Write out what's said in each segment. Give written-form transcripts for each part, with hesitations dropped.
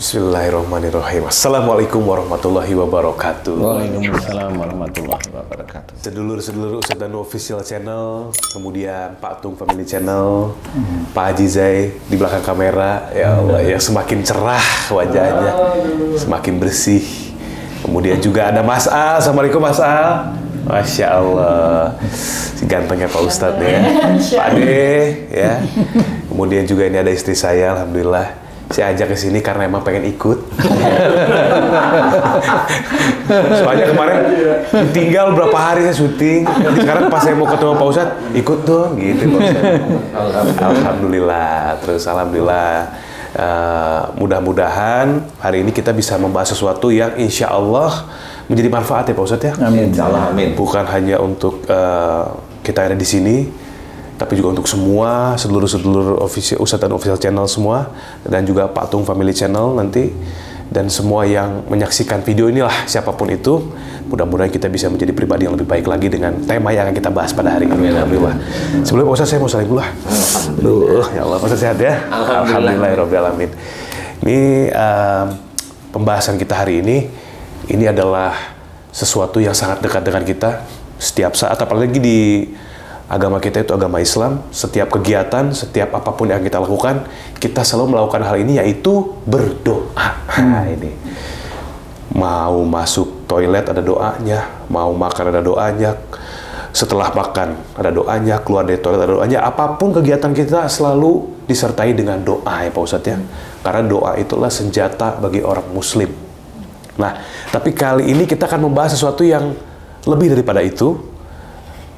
Bismillahirrahmanirrahim. Assalamualaikum warahmatullahi wabarakatuh. Waalaikumsalam warahmatullahi wabarakatuh. Sedulur-sedulur Ustadz Danu Official Channel, kemudian Pak Tung Family Channel, Pak Haji Zai di belakang kamera, ya Allah, ya semakin cerah wajahnya, semakin bersih. Kemudian juga ada Mas Al. Assalamualaikum Mas Al. Masya Allah, si gantengnya Pak Ustadz ya, Pak Ade ya. Kemudian juga ini ada istri saya, alhamdulillah. Saya ajak ke sini karena emang pengen ikut. Soalnya kemarin tinggal berapa hari saya syuting. Nanti sekarang pas saya mau ketemu Pak Ustadz, ikut dong gitu Pak Ustadz. Alhamdulillah. Terus alhamdulillah. Mudah-mudahan hari ini kita bisa membahas sesuatu yang insya Allah menjadi manfaat ya Pak Ustadz ya. Amin. Amin. Bukan hanya untuk kita ada di sini, tapi juga untuk semua sedulur-sedulur Ustadz Danu Official Channel semua, dan juga Pak Tung Family Channel nanti, dan semua yang menyaksikan video inilah, siapapun itu, mudah-mudahan kita bisa menjadi pribadi yang lebih baik lagi dengan tema yang akan kita bahas pada hari ini. Alhamdulillah. Sebelum Pak Ustadz, saya mau saling dulu lah. Ya Allah, Pak Ustadz sehat ya? Alhamdulillahirrahmanirrahim. Ini pembahasan kita hari ini adalah sesuatu yang sangat dekat dengan kita setiap saat, apalagi di agama kita itu agama Islam. Setiap kegiatan, setiap apapun yang kita lakukan, kita selalu melakukan hal ini, yaitu berdoa. Nah, ini mau masuk toilet ada doanya, mau makan ada doanya, setelah makan ada doanya, keluar dari toilet ada doanya. Apapun kegiatan kita selalu disertai dengan doa ya Pak Ustadz ya. Karena doa itulah senjata bagi orang muslim. Nah, tapi kali ini kita akan membahas sesuatu yang lebih daripada itu,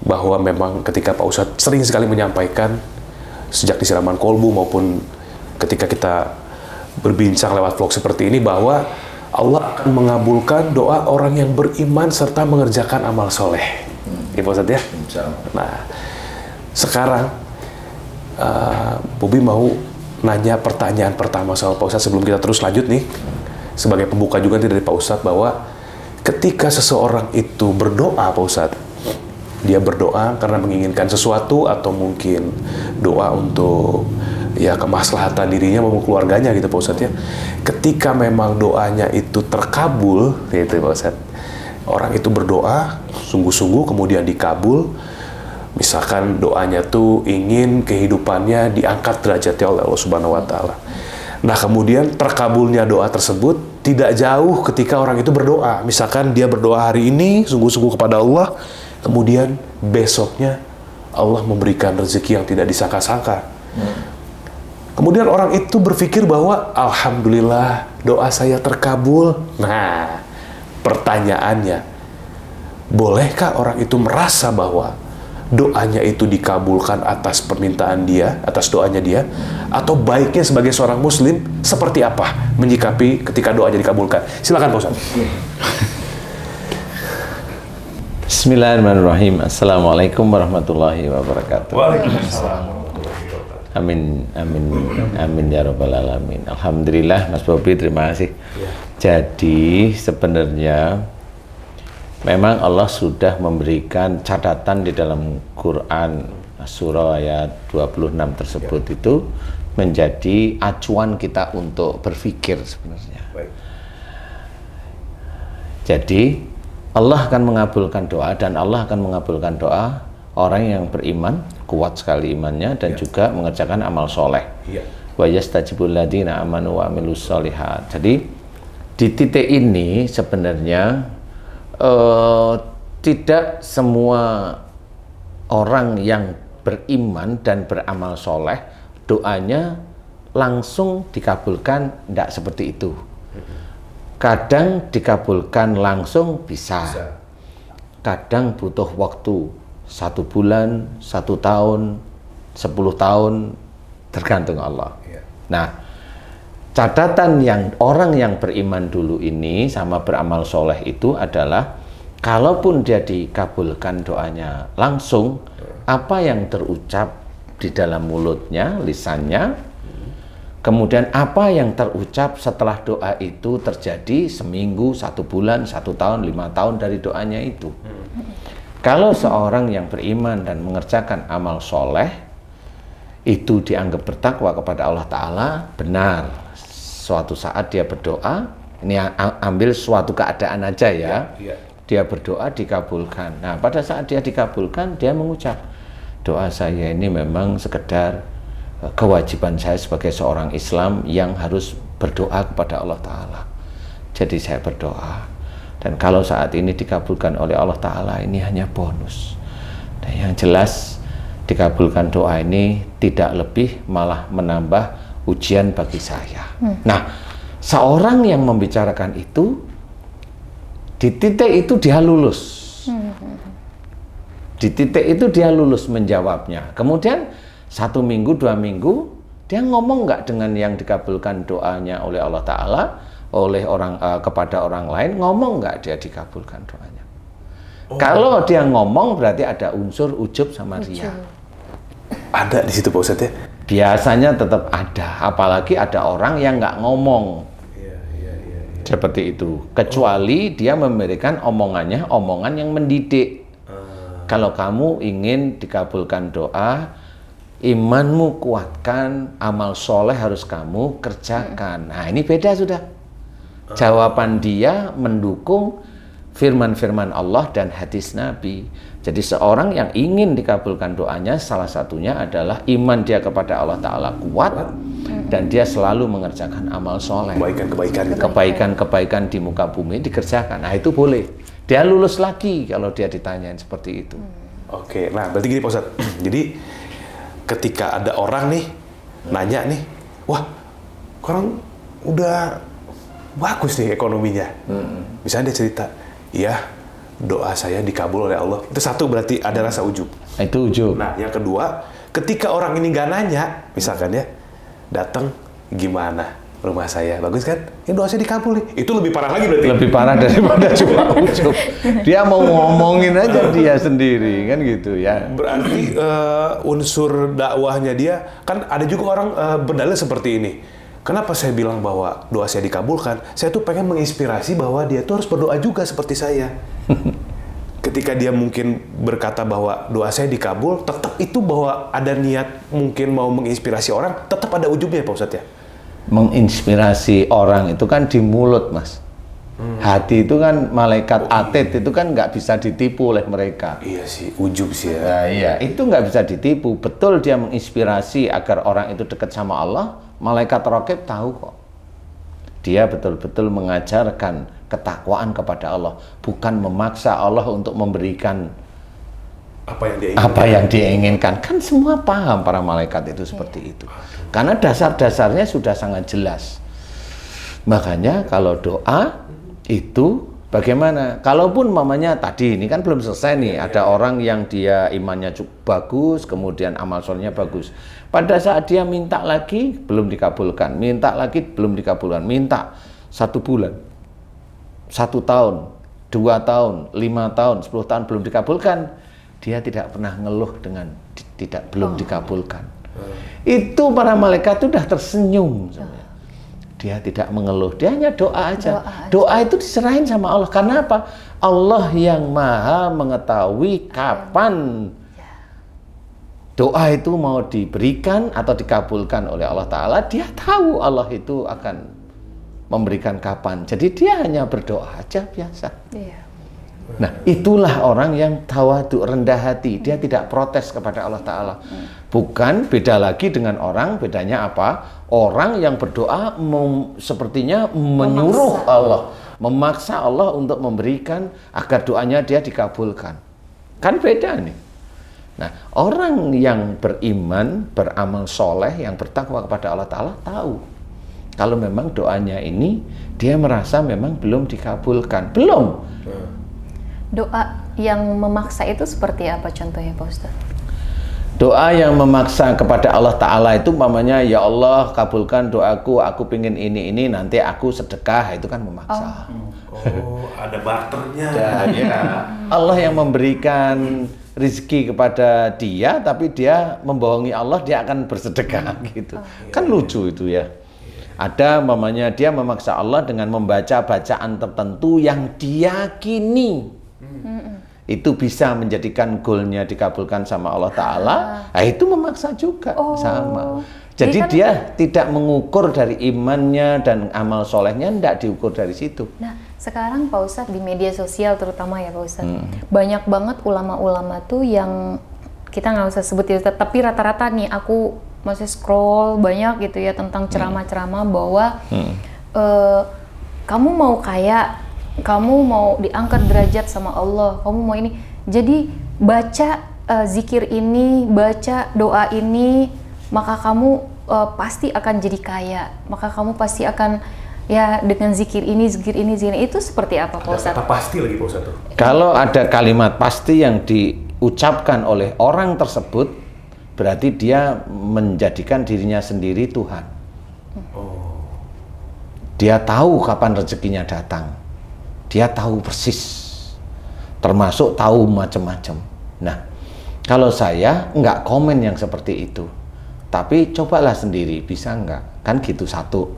bahwa memang ketika Pak Ustadz sering sekali menyampaikan sejak di siraman kolbu maupun ketika kita berbincang lewat vlog seperti ini, bahwa Allah akan mengabulkan doa orang yang beriman serta mengerjakan amal soleh. Ya Pak Ustadz ya? Nah, sekarang Bobi mau nanya pertanyaan pertama sama Pak Ustadz sebelum kita terus lanjut nih, sebagai pembuka juga dari Pak Ustadz, bahwa ketika seseorang itu berdoa Pak Ustadz, dia berdoa karena menginginkan sesuatu, atau mungkin doa untuk ya kemaslahatan dirinya maupun keluarganya gitu Pak Ustadz ya. Ketika memang doanya itu terkabul gitu Pak Ustadz, orang itu berdoa sungguh-sungguh kemudian dikabul, misalkan doanya tuh ingin kehidupannya diangkat derajatnya oleh Allah Subhanahu wa Ta'ala. Nah, kemudian terkabulnya doa tersebut tidak jauh ketika orang itu berdoa. Misalkan dia berdoa hari ini sungguh-sungguh kepada Allah, kemudian besoknya Allah memberikan rezeki yang tidak disangka-sangka. Kemudian orang itu berpikir bahwa alhamdulillah doa saya terkabul. Nah, pertanyaannya, bolehkah orang itu merasa bahwa doanya itu dikabulkan atas permintaan dia, atas doanya dia, atau baiknya sebagai seorang muslim seperti apa menyikapi ketika doanya dikabulkan? Silakan Pak Ustadz. Bismillahirrahmanirrahim. Assalamualaikum warahmatullahi wabarakatuh. Waalaikumsalam. Amin, amin, amin ya rabbal alamin. Alhamdulillah Mas Bobi, terima kasih. Jadi sebenarnya memang Allah sudah memberikan catatan di dalam Quran surah ayat 26 tersebut itu menjadi acuan kita untuk berpikir sebenarnya. Jadi Allah akan mengabulkan doa, dan Allah akan mengabulkan doa orang yang beriman, kuat sekali imannya, dan juga mengerjakan amal soleh. Wa yastajibul ladzina amanu wa amilus sholihat. Jadi di titik ini sebenarnya tidak semua orang yang beriman dan beramal soleh doanya langsung dikabulkan, tidak seperti itu. Kadang dikabulkan langsung bisa, kadang butuh waktu 1 bulan, 1 tahun, 10 tahun, tergantung Allah. Nah, catatan yang orang yang beriman dulu ini sama beramal soleh itu adalah, kalaupun dia dikabulkan doanya langsung, apa yang terucap di dalam mulutnya, lisannya, kemudian apa yang terucap setelah doa itu terjadi seminggu, 1 bulan, 1 tahun, 5 tahun dari doanya itu. Kalau seorang yang beriman dan mengerjakan amal soleh, itu dianggap bertakwa kepada Allah Ta'ala, benar. suatu saat dia berdoa, ini ambil suatu keadaan aja ya, dia berdoa dikabulkan. Nah, pada saat dia dikabulkan, dia mengucap, doa saya ini memang sekedar kewajiban saya sebagai seorang Islam yang harus berdoa kepada Allah Ta'ala. Jadi saya berdoa, dan kalau saat ini dikabulkan oleh Allah Ta'ala, ini hanya bonus. Dan yang jelas dikabulkan doa ini tidak lebih, malah menambah ujian bagi saya. Nah, seorang yang membicarakan itu, di titik itu dia lulus. Di titik itu dia lulus menjawabnya. Kemudian 1 minggu, 2 minggu, dia ngomong nggak dengan yang dikabulkan doanya oleh Allah Ta'ala, oleh kepada orang lain, ngomong nggak dia dikabulkan doanya. Kalau dia ngomong berarti ada unsur ujub sama ria. Ada di situ Pak Ustadz ya? Biasanya tetap ada, apalagi ada orang yang nggak ngomong. Seperti itu. Kecuali dia memberikan omongannya, omongan yang mendidik. Kalau kamu ingin dikabulkan doa, imanmu kuatkan, amal soleh harus kamu kerjakan. Nah, ini beda sudah. Jawaban dia mendukung firman-firman Allah dan hadis Nabi. Jadi seorang yang ingin dikabulkan doanya, salah satunya adalah iman dia kepada Allah Ta'ala kuat, dan dia selalu mengerjakan amal soleh. Kebaikan-kebaikan di muka bumi dikerjakan. Nah, itu boleh. Dia lulus lagi kalau dia ditanyain seperti itu. Oke, nah berarti gini Pak Ustadz. Jadi ketika ada orang nih nanya nih, wah, orang udah bagus nih ekonominya. Misalnya dia cerita, iya, doa saya dikabul oleh Allah. Itu satu, berarti ada rasa ujub. Itu ujub. Nah, yang kedua, ketika orang ini nggak nanya, misalkan ya, datang, gimana rumah saya, bagus kan? Ya doa saya dikabul nih. Itu lebih parah lagi berarti. Lebih parah daripada cuma ujub. Dia mau ngomongin aja dia sendiri, kan gitu ya. Berarti unsur dakwahnya dia, kan ada juga orang berdalil seperti ini. Kenapa saya bilang bahwa doa saya dikabulkan? Saya tuh pengen menginspirasi bahwa dia tuh harus berdoa juga seperti saya. Ketika dia mungkin berkata bahwa doa saya dikabul, tetap itu bahwa ada niat mungkin mau menginspirasi orang, tetap ada ujubnya Pak Ustadz ya? Menginspirasi orang itu kan di mulut, Mas. Hati itu kan malaikat atid, itu kan nggak bisa ditipu oleh mereka. Iya sih, ujub sih ya. Nah, iya, itu nggak bisa ditipu. Betul dia menginspirasi agar orang itu dekat sama Allah, malaikat raqib tahu kok. Dia betul-betul mengajarkan ketakwaan kepada Allah, bukan memaksa Allah untuk memberikan apa yang dia inginkan. Kan semua paham para malaikat itu seperti itu. Karena dasar-dasarnya sudah sangat jelas. Makanya kalau doa itu bagaimana? Kalaupun mamanya tadi ini kan belum selesai nih, ada orang yang dia imannya cukup bagus, kemudian amal solehnya bagus. Pada saat dia minta lagi belum dikabulkan, minta lagi belum dikabulkan, minta 1 bulan, 1 tahun, 2 tahun, 5 tahun, 10 tahun belum dikabulkan, dia tidak pernah ngeluh dengan belum dikabulkan. Itu para malaikat itu sudah tersenyum. Dia tidak mengeluh, dia hanya doa aja. Doa itu diserahin sama Allah. Karena apa? Allah yang maha mengetahui kapan doa itu mau diberikan atau dikabulkan oleh Allah Ta'ala. Dia tahu Allah itu akan memberikan kapan. Jadi dia hanya berdoa aja biasa. Nah, itulah orang yang tawadu, rendah hati. Dia tidak protes kepada Allah Ta'ala. Bukan, beda lagi dengan orang, bedanya apa? Orang yang berdoa sepertinya menyuruh Allah, memaksa Allah untuk memberikan agar doanya dia dikabulkan. Kan beda nih. Nah, orang yang beriman, beramal soleh, yang bertakwa kepada Allah Ta'ala tahu kalau memang doanya ini dia merasa memang belum dikabulkan. Belum. Doa yang memaksa itu seperti apa contohnya Pak Ustadz? Doa yang memaksa kepada Allah Ta'ala itu umpamanya, ya Allah kabulkan doaku, aku pengen ini, nanti aku sedekah, itu kan memaksa. Oh, ada barternya. Ya. Allah yang memberikan rezeki kepada dia, tapi dia membohongi Allah, dia akan bersedekah gitu. Kan lucu itu ya. Ada umpamanya dia memaksa Allah dengan membaca bacaan tertentu yang diyakini itu bisa menjadikan goalnya dikabulkan sama Allah Ta'ala. Nah, itu memaksa juga sama. Jadi kan, dia tidak mengukur dari imannya dan amal solehnya, tidak diukur dari situ. Nah, sekarang Pak Ustadz di media sosial terutama ya Pak Ustadz, banyak banget ulama-ulama tuh yang kita nggak usah sebut ya, tapi rata-rata nih aku masih scroll banyak gitu ya tentang ceramah-ceramah bahwa kamu mau kaya, kamu mau diangkat derajat sama Allah, kamu mau ini. Jadi baca zikir ini, baca doa ini, maka kamu pasti akan jadi kaya. Maka kamu pasti akan ya dengan zikir ini, zikir ini, zikir ini. Itu seperti apa Pak Ustadz? Kata pasti lagi Pak Ustadz tuh. Kalau ada kalimat pasti yang diucapkan oleh orang tersebut, berarti dia menjadikan dirinya sendiri Tuhan. Dia tahu kapan rezekinya datang. Dia tahu persis. Termasuk tahu macam-macam. Nah, kalau saya nggak komen yang seperti itu. Tapi cobalah sendiri, bisa nggak? Kan gitu satu.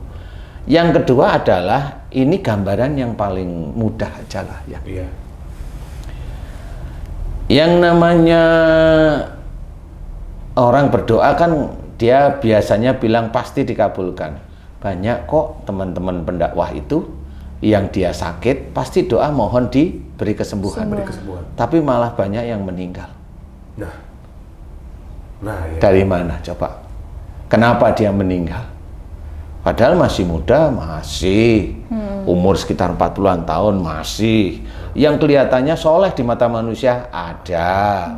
Yang kedua adalah, ini gambaran yang paling mudah aja lah ya. Iya. Yang namanya orang berdoa kan dia biasanya bilang pasti dikabulkan. Banyak kok teman-teman pendakwah itu yang dia sakit pasti doa mohon diberi kesembuhan. Tapi malah banyak yang meninggal. Nah ya. Dari mana coba? Kenapa dia meninggal? Padahal masih muda, masih umur sekitar 40-an tahun, masih. Yang kelihatannya soleh di mata manusia ada.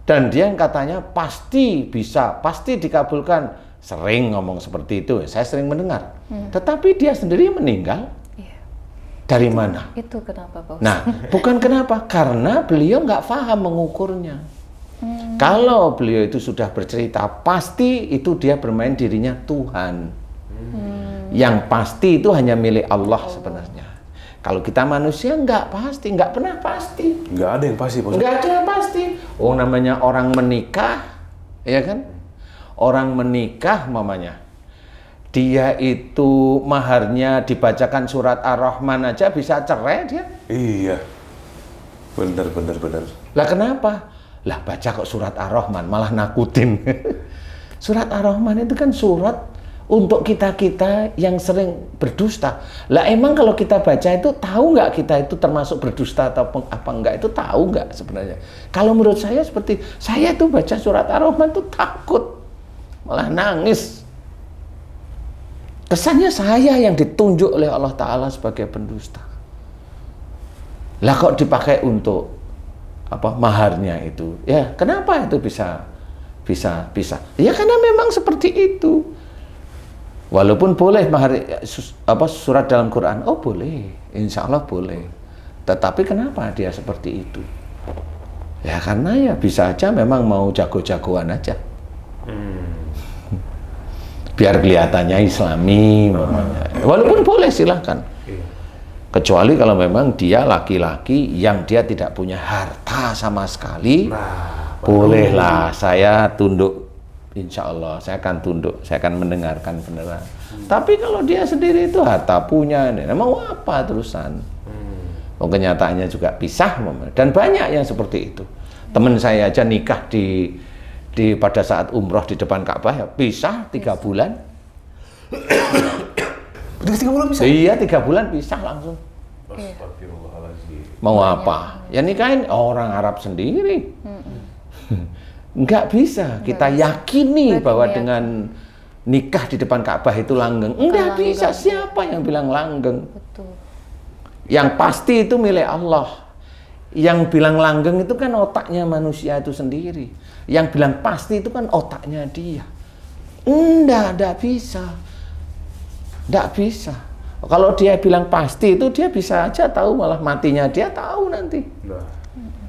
Dan dia yang katanya pasti bisa, pasti dikabulkan. Sering ngomong seperti itu, saya sering mendengar. Tetapi dia sendiri meninggal. Dari mana? Itu kenapa Pak Ustadz? Nah, bukan kenapa, karena beliau nggak paham mengukurnya. Kalau beliau itu sudah bercerita, pasti itu dia bermain dirinya Tuhan. Yang pasti itu hanya milik Allah sebenarnya. Kalau kita manusia nggak pasti, nggak pernah pasti. Nggak ada yang pasti Pak Ustadz. Nggak ada yang pasti. Oh, namanya orang menikah, ya kan? Orang menikah mamanya, dia itu maharnya dibacakan surat Ar-Rahman aja bisa cerai dia. Iya, benar. Lah kenapa? Lah baca kok surat Ar-Rahman malah nakutin. Surat Ar-Rahman itu kan surat untuk kita-kita yang sering berdusta. Lah emang kalau kita baca itu tahu nggak kita itu termasuk berdusta atau apa enggak, itu tahu nggak sebenarnya? Kalau menurut saya seperti saya tuh baca surat Ar-Rahman tuh takut. Malah nangis. Kesannya saya yang ditunjuk oleh Allah Ta'ala sebagai pendusta. Lah kok dipakai untuk apa maharnya itu? Ya kenapa itu bisa? Ya karena memang seperti itu. Walaupun boleh mahar surat dalam Quran, oh boleh, insya Allah boleh. Tetapi kenapa dia seperti itu? Ya karena ya bisa aja memang mau jago-jagoan aja. Biar kelihatannya Islami, walaupun boleh silahkan. Kecuali kalau memang dia laki-laki yang dia tidak punya harta sama sekali, bolehlah saya tunduk. Insya Allah saya akan tunduk, saya akan mendengarkan beneran. Tapi kalau dia sendiri itu harta punya, mau apa terusan? Kenyataannya juga pisah, dan banyak yang seperti itu. Teman saya aja nikah pada saat umroh di depan Ka'bah ya pisah 3 bulan. 3 bulan bisa? Iya 3 bulan pisah langsung. Mau apa? Ya nikahin orang Arab sendiri. Nggak bisa kita yakini bahwa dengan nikah di depan Ka'bah itu langgeng. Nggak bisa. Siapa yang bilang langgeng? Betul. Yang pasti itu milik Allah. Yang bilang langgeng itu kan otaknya manusia itu sendiri. Yang bilang pasti itu kan otaknya dia. Enggak bisa. Enggak bisa. Kalau dia bilang pasti itu dia bisa aja tahu, malah matinya dia tahu nanti.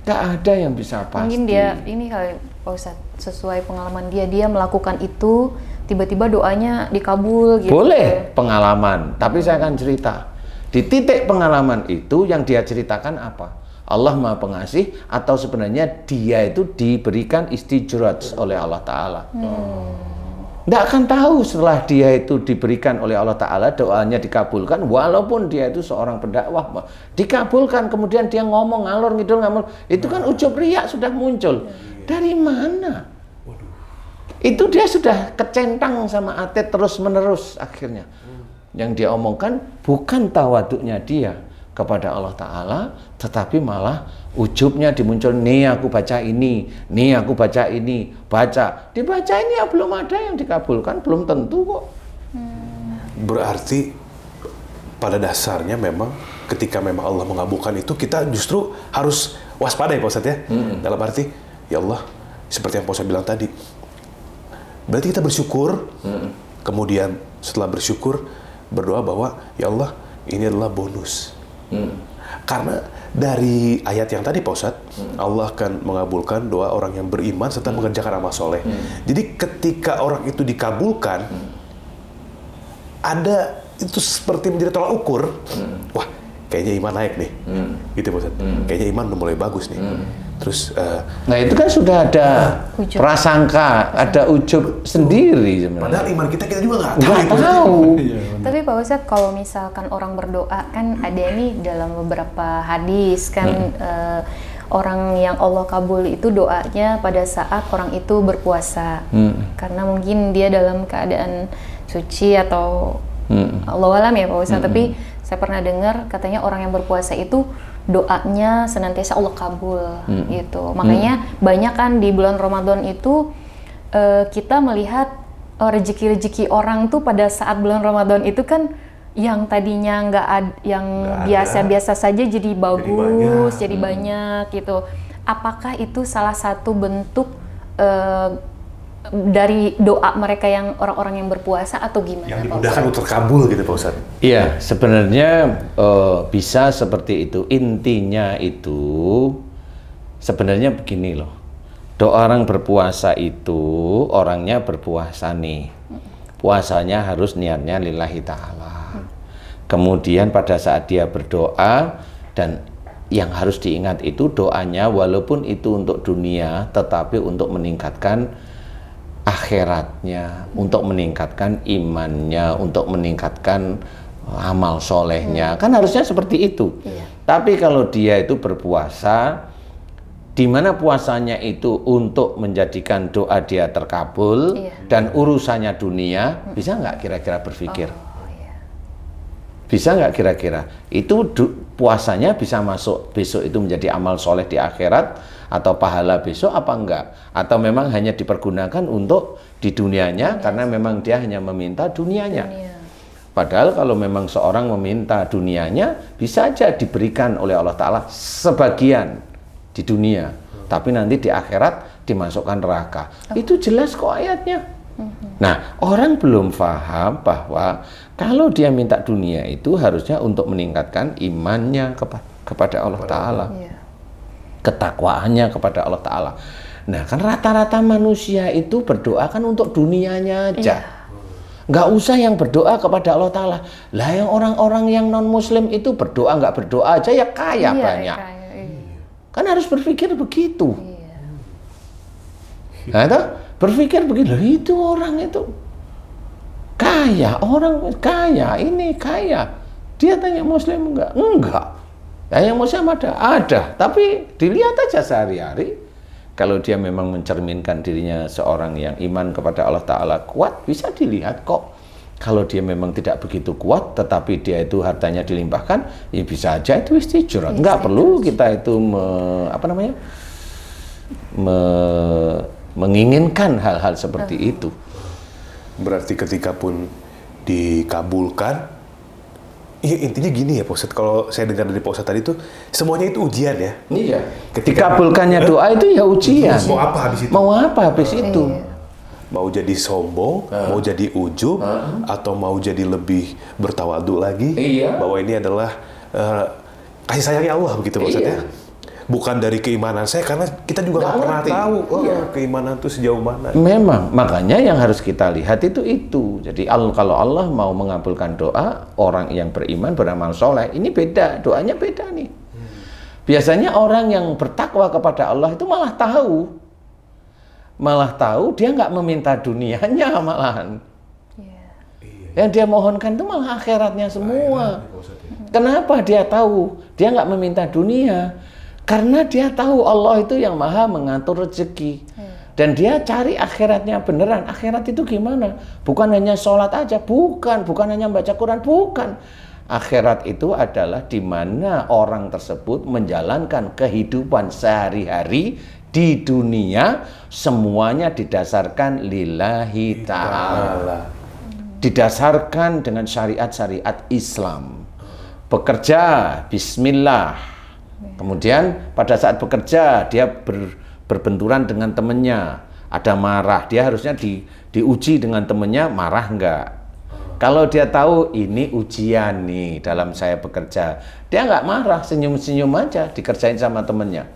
Enggak ada yang bisa pasti. Mungkin dia ini kali Pak Ustadz, sesuai pengalaman dia melakukan itu, tiba-tiba doanya dikabul gitu. Boleh pengalaman, tapi saya akan cerita. Di titik pengalaman itu yang dia ceritakan apa? Allah Maha Pengasih atau sebenarnya dia itu diberikan istijraj oleh Allah Ta'ala. Nggak akan tahu setelah dia itu diberikan oleh Allah Ta'ala, doanya dikabulkan, walaupun dia itu seorang pendakwah, dikabulkan, kemudian dia ngomong ngalor ngidul, itu kan ujub riya sudah muncul. Dari mana? Itu dia sudah kecentang sama atlet terus-menerus akhirnya. Yang dia omongkan bukan tawaduknya dia kepada Allah Ta'ala, tetapi malah ujubnya dimuncul, nih aku baca ini, nih aku baca ini, baca. Dibaca ini ya belum ada yang dikabulkan, belum tentu kok. Berarti pada dasarnya memang ketika memang Allah mengabulkan itu, kita justru harus waspada ya Pak Ustadz ya. Dalam arti, ya Allah, seperti yang Pak Ustadz bilang tadi, berarti kita bersyukur, kemudian setelah bersyukur, berdoa bahwa ya Allah, ini adalah bonus. Karena dari ayat yang tadi Pak Ustadz, Allah akan mengabulkan doa orang yang beriman serta mengerjakan amal soleh. Jadi ketika orang itu dikabulkan, ada itu seperti menjadi tolak ukur. Wah, kayaknya iman naik nih, gitu Pak Ustadz. Kayaknya iman udah mulai bagus nih. Terus, nah itu kan sudah ada prasangka, ada ujub sendiri sebenarnya. Padahal iman kita juga nggak tahu. Tapi Pak Ustadz, kalau misalkan orang berdoa kan ada nih dalam beberapa hadis kan orang yang Allah kabul itu doanya pada saat orang itu berpuasa. Karena mungkin dia dalam keadaan suci atau Allah alam ya Pak Ustadz. Tapi saya pernah dengar katanya orang yang berpuasa itu doanya senantiasa Allah kabul gitu. Makanya banyak kan di bulan Ramadan itu kita melihat rezeki-rezeki orang tuh pada saat bulan Ramadan itu kan yang tadinya nggak ada, yang biasa-biasa saja jadi bagus, jadi banyak gitu. Apakah itu salah satu bentuk dari doa mereka yang orang-orang yang berpuasa atau gimana? Yang dimudahkan untuk terkabul gitu Pak Ustadz. Iya, sebenarnya bisa seperti itu. Intinya itu sebenarnya begini loh. Doa orang berpuasa itu orangnya berpuasa nih. Puasanya harus niatnya lillahi ta'ala. Kemudian pada saat dia berdoa, dan yang harus diingat itu doanya walaupun itu untuk dunia, tetapi untuk meningkatkan akhiratnya, untuk meningkatkan imannya, untuk meningkatkan amal solehnya. Kan harusnya seperti itu. Tapi kalau dia itu berpuasa, di mana puasanya itu untuk menjadikan doa dia terkabul dan urusannya dunia, bisa nggak kira-kira berpikir? Bisa nggak kira-kira? Itu puasanya bisa masuk besok itu menjadi amal soleh di akhirat, atau pahala besok apa enggak? Atau memang hanya dipergunakan untuk di dunianya karena memang dia hanya meminta dunianya. Padahal kalau memang seorang meminta dunianya, bisa aja diberikan oleh Allah Ta'ala sebagian di dunia, tapi nanti di akhirat dimasukkan neraka. Itu jelas kok ayatnya. Nah, orang belum paham bahwa kalau dia minta dunia itu harusnya untuk meningkatkan imannya kepada Allah Ta'ala, ketakwaannya kepada Allah Ta'ala. Nah, kan rata-rata manusia itu berdoa kan untuk dunianya aja. Nggak usah yang berdoa kepada Allah Ta'ala. Lah yang orang-orang yang non-muslim itu berdoa nggak berdoa aja ya kaya banyak. Kan harus berpikir begitu. Nah, itu berpikir begitu. Itu orang itu kaya, orang kaya, ini kaya. Dia tanya muslim enggak? Enggak. Yang muslim ada, tapi dilihat aja sehari-hari. Kalau dia memang mencerminkan dirinya seorang yang iman kepada Allah Ta'ala kuat, bisa dilihat kok. Kalau dia memang tidak begitu kuat, tetapi dia itu hartanya dilimpahkan, ya bisa aja itu istijrat. Enggak perlu kita itu menginginkan hal-hal seperti itu. Berarti ketika pun dikabulkan, ya intinya gini ya Pak Ustadz, kalau saya dengar dari Pak Ustadz tadi itu semuanya itu ujian ya. Iya. Dikabulkannya doa itu ya ujian. Mau apa habis itu? Mau apa habis itu? Mau jadi sombong, mau jadi ujub, atau mau jadi lebih bertawadu lagi, bahwa ini adalah kasih sayangnya Allah begitu Pak Ustadz ya. Bukan dari keimanan saya, karena kita juga nggak pernah tahu keimanan itu sejauh mana. Memang, makanya yang harus kita lihat itu. Jadi kalau Allah mau mengabulkan doa orang yang beriman beramal soleh, ini beda, doanya beda nih. Biasanya orang yang bertakwa kepada Allah itu malah tahu dia nggak meminta dunianya malahan. Yang dia mohonkan itu malah akhiratnya semua. Kenapa dia tahu? Dia nggak meminta dunia. Karena dia tahu Allah itu yang maha mengatur rezeki. Dan dia cari akhiratnya beneran. Akhirat itu gimana? Bukan hanya sholat aja, bukan hanya baca Quran, bukan. Akhirat itu adalah di mana orang tersebut menjalankan kehidupan sehari-hari di dunia, semuanya didasarkan lillahi ta'ala. Didasarkan dengan syariat-syariat Islam. Bekerja, bismillah. Kemudian pada saat bekerja, dia berbenturan dengan temennya, ada marah, dia harusnya diuji dengan temennya, marah enggak. Kalau dia tahu ini ujian nih dalam saya bekerja, dia nggak marah, senyum-senyum aja, dikerjain sama temennya.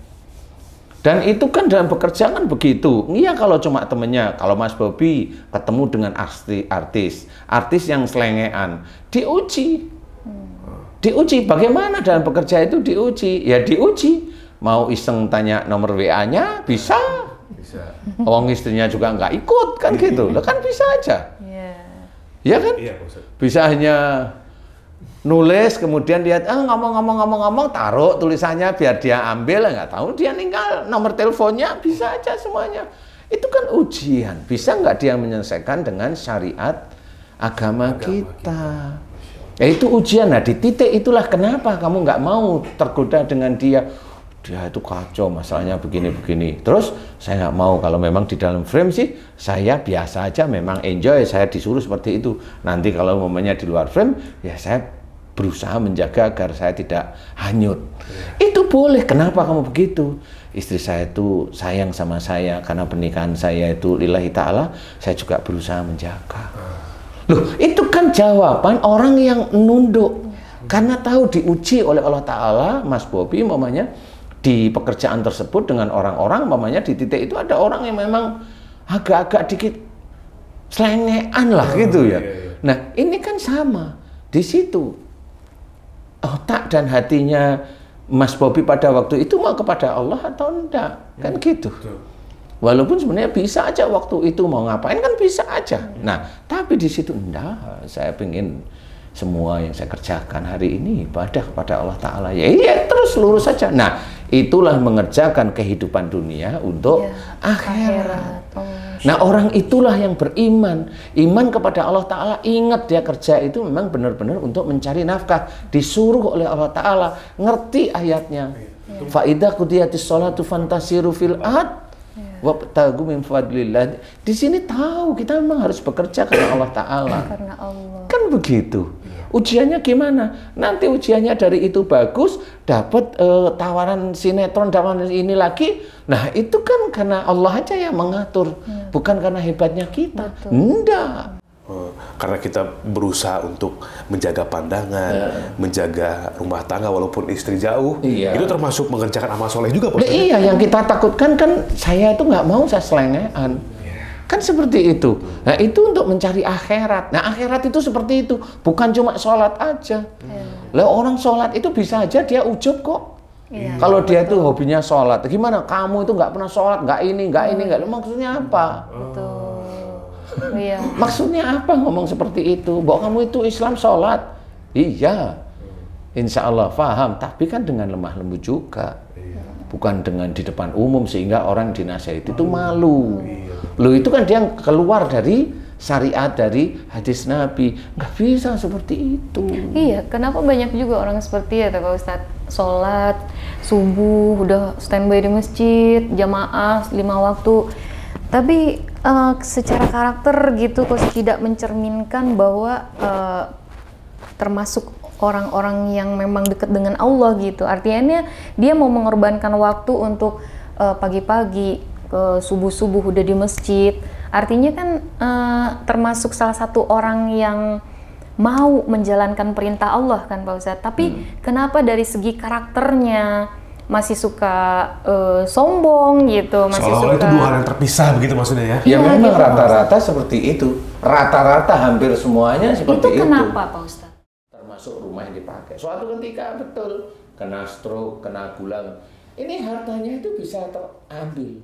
Dan itu kan dalam bekerja kan begitu. Iya kalau cuma temennya, kalau Mas Bobi ketemu dengan artis yang selengean, diuji. Diuji, bagaimana dalam bekerja itu diuji? Ya diuji. Mau iseng tanya nomor WA-nya, bisa. Orang istrinya juga nggak ikut, kan gitu. Loh kan bisa aja. Ya kan? Bisa hanya nulis, kemudian lihat, ngomong, taruh tulisannya biar dia ambil, nggak tahu, dia ninggal nomor teleponnya, bisa aja semuanya. Itu kan ujian. Bisa nggak dia menyelesaikan dengan syariat agama kita? Ya itu ujian. Nah di titik itulah kenapa kamu nggak mau tergoda dengan dia. Dia itu kacau, masalahnya begini-begini. Terus saya nggak mau, kalau memang di dalam frame sih saya biasa aja, memang enjoy, saya disuruh seperti itu. Nanti kalau momennya di luar frame, ya saya berusaha menjaga agar saya tidak hanyut. Itu boleh. Kenapa kamu begitu? Istri saya itu sayang sama saya, karena pernikahan saya itu lillahi ta'ala, saya juga berusaha menjaga. Loh, itu kan jawaban orang yang nunduk. Karena tahu diuji oleh Allah Ta'ala, Mas Bobi umpamanya, di pekerjaan tersebut dengan orang-orang, umpamanya di titik itu ada orang yang memang agak-agak dikit selengean lah gitu ya. Nah ini kan sama di situ, otak dan hatinya Mas Bobi pada waktu itu mau kepada Allah atau enggak, kan gitu. Walaupun sebenarnya bisa aja waktu itu mau ngapain kan bisa aja. Nah tapi di situ enggak, saya pengen semua yang saya kerjakan hari ini ibadah kepada Allah Ta'ala. Ya terus lurus saja. Nah itulah mengerjakan kehidupan dunia untuk akhirat. Nah orang itulah yang beriman. Iman kepada Allah Ta'ala. Ingat dia kerja itu memang benar-benar untuk mencari nafkah. Disuruh oleh Allah Ta'ala. Ngerti ayatnya. Fa'idha qudiyatis sholatu fantasiru fil ard wabtagu min fadlillah. Di sini tahu kita memang harus bekerja karena Allah Ta'ala. Karena Allah. Kan begitu. Ujiannya gimana? Nanti ujiannya dari itu bagus, dapat tawaran sinetron, tawaran ini lagi. Nah itu kan karena Allah aja yang mengatur, bukan karena hebatnya kita. Enggak. Karena kita berusaha untuk menjaga pandangan, menjaga rumah tangga walaupun istri jauh, itu termasuk mengerjakan amal soleh juga, Pak. Nah, iya, yang kita takutkan kan saya itu nggak mau saya selengean. Kan seperti itu. Nah itu untuk mencari akhirat. Nah akhirat itu seperti itu, bukan cuma sholat aja. Lah orang sholat itu bisa aja dia ujub kok. Kalau dia itu hobinya sholat, gimana? Kamu itu nggak pernah sholat, nggak ini, nggak. Maksudnya apa? Maksudnya apa ngomong seperti itu? Bahwa kamu itu Islam sholat. Iya, insya Allah paham. Tapi kan dengan lemah lembut juga. Bukan dengan di depan umum sehingga orang dinasihati itu malu. Loh itu kan dia keluar dari syariat, dari hadis Nabi. Nggak bisa seperti itu. Iya, kenapa banyak juga orang seperti ya Pak Ustadz, sholat subuh udah standby di masjid, jamaah 5 waktu, tapi secara karakter gitu kok tidak mencerminkan bahwa termasuk orang-orang yang memang dekat dengan Allah gitu. Artinya dia mau mengorbankan waktu untuk pagi-pagi subuh-subuh udah di masjid. Artinya kan termasuk salah satu orang yang mau menjalankan perintah Allah kan Pak Ustadz. Tapi kenapa dari segi karakternya masih suka sombong gitu, masih suka. Itu dua hal yang terpisah begitu maksudnya ya? Ya memang gitu, rata-rata seperti itu. Rata-rata hampir semuanya seperti itu. Itu kenapa Pak Ustadz? Termasuk rumah yang dipakai. Suatu ketika betul kena stroke, kena gula. Ini hartanya itu bisa terambil.